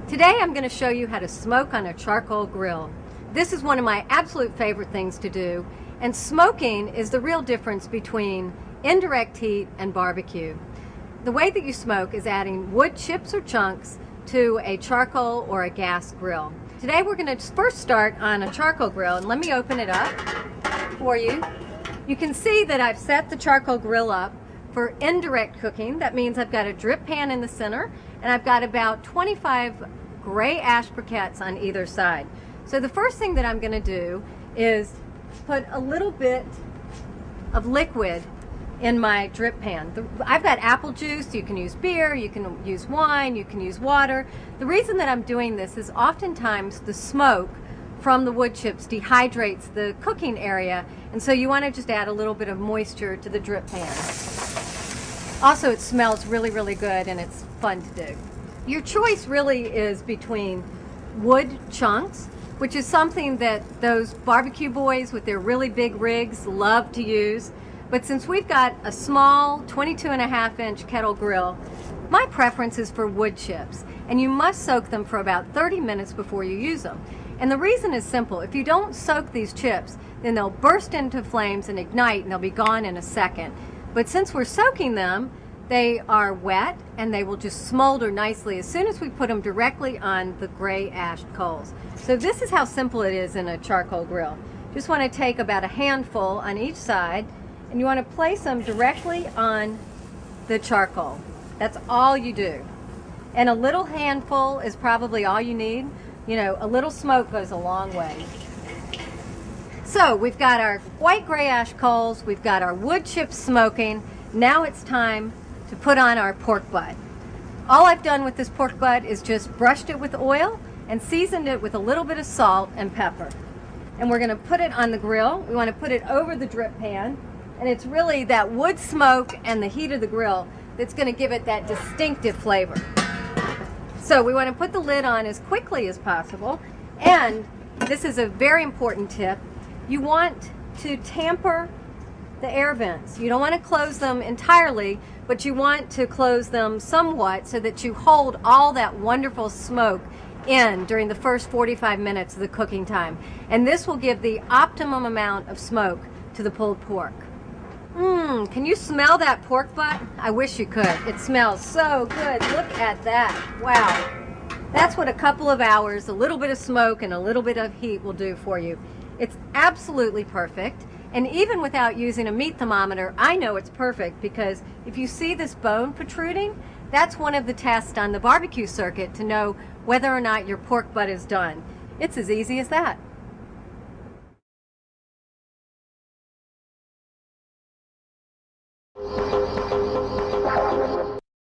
Today I'm going to show you how to smoke on a charcoal grill. This is one of my absolute favorite things to do, and smoking is the real difference between indirect heat and barbecue. The way that you smoke is adding wood chips or chunks to a charcoal or a gas grill. Today we're going to first start on a charcoal grill, and let me open it up for you. You can see that I've set the charcoal grill up for indirect cooking. That means I've got a drip pan in the center, and I've got about 25 gray ash briquettes on either side. So the first thing that I'm going to do is put a little bit of liquid in my drip pan. I've got apple juice. You can use beer, you can use wine, you can use water. The reason that I'm doing this is oftentimes the smoke from the wood chips dehydrates the cooking area, and so you want to just add a little bit of moisture to the drip pan. Also, it smells really, really good, and it's fun to do. Your choice really is between wood chunks, which is something that those barbecue boys with their really big rigs love to use. But since we've got a small 22.5-inch kettle grill, my preference is for wood chips, and you must soak them for about 30 minutes before you use them. And the reason is simple. If you don't soak these chips, then they'll burst into flames and ignite, and they'll be gone in a second. But since we're soaking them, they are wet and they will just smolder nicely as soon as we put them directly on the gray ash coals. So this is how simple it is in a charcoal grill. Just want to take about a handful on each side, and you want to place them directly on the charcoal. That's all you do. And a little handful is probably all you need. You know, a little smoke goes a long way. So we've got our white gray ash coals, we've got our wood chips smoking. Now it's time to put on our pork butt. All I've done with this pork butt is just brushed it with oil and seasoned it with a little bit of salt and pepper. And we're going to put it on the grill. We want to put it over the drip pan, and it's really that wood smoke and the heat of the grill that's going to give it that distinctive flavor. So we want to put the lid on as quickly as possible, and this is a very important tip. You want to tamper the air vents. You don't want to close them entirely, but you want to close them somewhat so that you hold all that wonderful smoke in during the first 45 minutes of the cooking time. And this will give the optimum amount of smoke to the pulled pork. Can you smell that pork butt? I wish you could. It smells so good. Look at that. Wow. That's what a couple of hours, a little bit of smoke and a little bit of heat will do for you. It's absolutely perfect. And even without using a meat thermometer, I know it's perfect, because if you see this bone protruding, that's one of the tests on the barbecue circuit to know whether or not your pork butt is done. It's as easy as that.